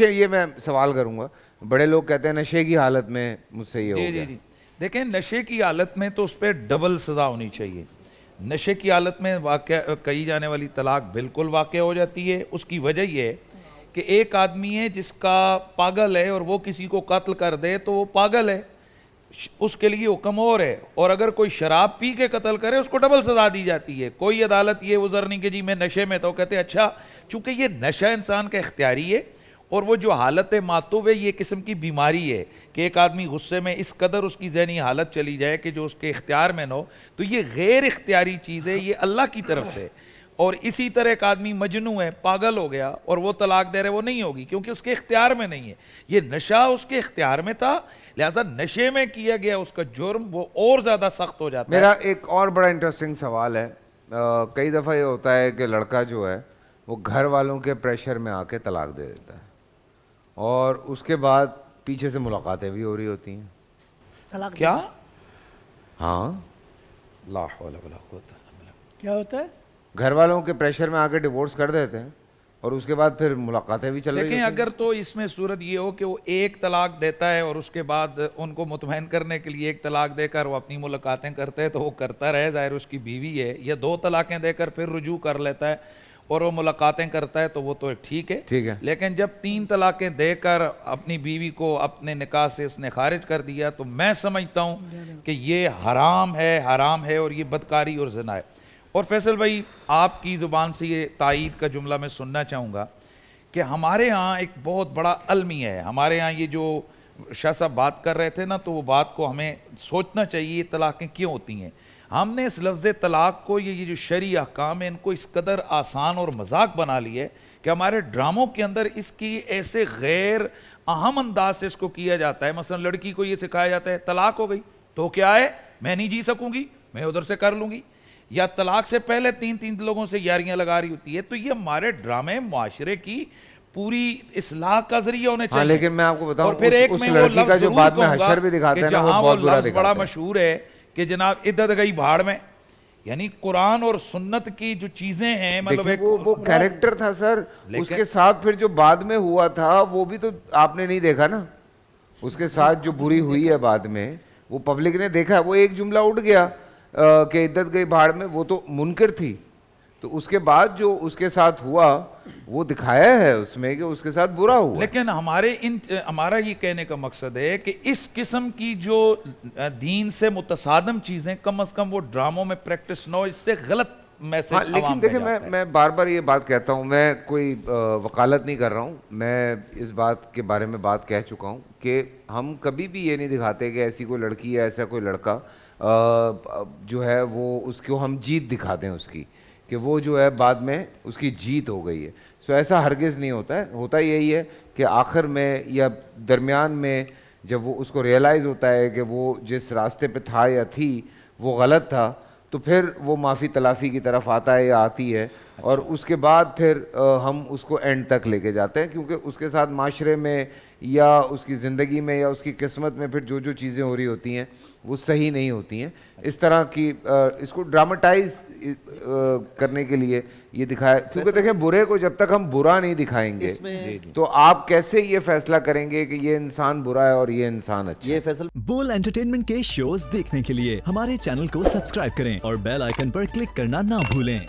یہ میں سوال کروں گا, بڑے لوگ کہتے ہیں نشے کی حالت میں مجھ سے یہ ہو گیا. جی دیکھیں, نشے کی حالت میں تو اس پہ ڈبل سزا ہونی چاہیے. نشے کی حالت میں واقع کہی جانے والی طلاق بالکل واقع ہو جاتی ہے. اس کی وجہ یہ ہے کہ ایک آدمی ہے جس کا پاگل ہے اور وہ کسی کو قتل کر دے تو وہ پاگل ہے, اس کے لیے حکم اور ہے. اور اگر کوئی شراب پی کے قتل کرے اس کو ڈبل سزا دی جاتی ہے. کوئی عدالت یہ عذر نہیں کہ جی میں نشے میں, تو کہتے ہیں اچھا چونکہ یہ نشہ انسان کا اختیاری ہے اور وہ جو حالت معتوب ہے یہ قسم کی بیماری ہے کہ ایک آدمی غصے میں اس قدر اس کی ذہنی حالت چلی جائے کہ جو اس کے اختیار میں نہ ہو, تو یہ غیر اختیاری چیز ہے, یہ اللہ کی طرف سے. اور اسی طرح ایک آدمی مجنون ہے, پاگل ہو گیا اور وہ طلاق دے رہے, وہ نہیں ہوگی کیونکہ اس کے اختیار میں نہیں ہے. یہ نشہ اس کے اختیار میں تھا, لہذا نشے میں کیا گیا اس کا جرم وہ اور زیادہ سخت ہو جاتا ہے. میرا ایک اور بڑا انٹرسٹنگ سوال ہے, کئی دفعہ یہ ہوتا ہے کہ لڑکا جو ہے وہ گھر والوں کے پریشر میں آ کے طلاق دے دیتا ہے اور اس کے بعد پیچھے سے ملاقاتیں بھی ہو رہی ہوتی ہیں. کیا؟ ہاں, لا حول ولا قوت الا باللہ. کیا ہوتا ہے؟ گھر والوں کے پریشر میں آ کے ڈیورس کر دیتے ہیں اور اس کے بعد پھر ملاقاتیں بھی چل رہی دیکھیں, ہوتی ہیں. اگر تو اس میں صورت یہ ہو کہ وہ ایک طلاق دیتا ہے اور اس کے بعد ان کو مطمئن کرنے کے لیے ایک طلاق دے کر وہ اپنی ملاقاتیں کرتا ہے تو وہ کرتا رہے, ظاہر اس کی بیوی ہے, یا دو طلاقیں دے کر پھر رجوع کر لیتا ہے اور وہ ملاقاتیں کرتا ہے تو وہ تو ٹھیک ہے. لیکن جب 3 طلاقیں دے کر اپنی بیوی کو اپنے نکاح سے اس نے خارج کر دیا تو میں سمجھتا ہوں کہ یہ حرام ہے اور یہ بدکاری اور زنا ہے. اور فیصل بھائی, آپ کی زبان سے یہ تائید کا جملہ میں سننا چاہوں گا کہ ہمارے ہاں ایک بہت بڑا المیہ ہے. ہمارے ہاں یہ جو شاہ صاحب بات کر رہے تھے نا, تو وہ بات کو ہمیں سوچنا چاہیے طلاقیں کیوں ہوتی ہیں. ہم نے اس لفظ طلاق کو, یہ جو شرعی احکام ہیں, ان کو اس قدر آسان اور مذاق بنا لی ہے کہ ہمارے ڈراموں کے اندر اس کی ایسے غیر اہم انداز سے اس کو کیا جاتا ہے. مثلا لڑکی کو یہ سکھایا جاتا ہے طلاق ہو گئی تو کیا ہے, میں نہیں جی سکوں گی, میں ادھر سے کر لوں گی, یا طلاق سے پہلے 3 لوگوں سے یاریاں لگا رہی ہوتی ہے. تو یہ ہمارے ڈرامے معاشرے کی پوری اصلاح کا ذریعہ ہونے چاہیے. لیکن میں آپ کو بتاؤں, اور پھر ایک اس میں لڑکی کا جو بعد میں حشر بھی دکھاتے ہیں نا, وہ بہت برا دکھاتے ہیں. بڑا مشہور ہے کہ جناب عدت گئی بھاڑ میں, یعنی قرآن اور سنت کی جو چیزیں ہیں, مطلب وہ کیریکٹر تھا سر, اس کے ساتھ پھر جو بعد میں ہوا تھا وہ بھی تو آپ نے نہیں دیکھا نا. اس کے ساتھ جو بری ہوئی ہے بعد میں وہ پبلک نے دیکھا. وہ ایک جملہ اٹھ گیا کہ عدت گئی بھاڑ میں, وہ تو منکر تھی. تو اس کے بعد جو اس کے ساتھ ہوا وہ دکھایا ہے اس میں کہ اس کے ساتھ برا ہوا. لیکن ہمارا یہ کہنے کا مقصد ہے کہ اس قسم کی جو دین سے متصادم چیزیں کم از کم وہ ڈراموں میں پریکٹس نہ ہو, اس سے غلط میسج عوام میں جاتا ہے. لیکن دیکھیں, میں بار بار یہ بات کہتا ہوں, میں کوئی وکالت نہیں کر رہا ہوں, میں اس بات کے بارے میں بات کہہ چکا ہوں کہ ہم کبھی بھی یہ نہیں دکھاتے کہ ایسی کوئی لڑکی ہے, ایسا کوئی لڑکا جو ہے وہ اس کو ہم جیت دکھاتے ہیں اس کی, کہ وہ جو ہے بعد میں اس کی جیت ہو گئی ہے. سو ایسا ہرگز نہیں ہوتا ہے. ہوتا یہی ہے کہ آخر میں یا درمیان میں جب وہ اس کو ریئلائز ہوتا ہے کہ وہ جس راستے پہ تھا یا تھی وہ غلط تھا, تو پھر وہ معافی تلافی کی طرف آتا ہے یا آتی ہے, اور اس کے بعد پھر ہم اس کو اینڈ تک لے کے جاتے ہیں, کیونکہ اس کے ساتھ معاشرے میں یا اس کی زندگی میں یا اس کی قسمت میں پھر جو چیزیں ہو رہی ہوتی ہیں وہ صحیح نہیں ہوتی ہیں. اس طرح کی اس کو ڈراماٹائز کرنے کے لیے یہ دکھایا, کیونکہ دیکھیں برے کو جب تک ہم برا نہیں دکھائیں گے تو آپ کیسے یہ فیصلہ کریں گے کہ یہ انسان برا ہے اور یہ انسان اچھا ہے. بول انٹرٹینمنٹ کے شوز دیکھنے کے لیے ہمارے چینل کو سبسکرائب کریں اور بیل آئیکن پر کلک کرنا نہ بھولیں.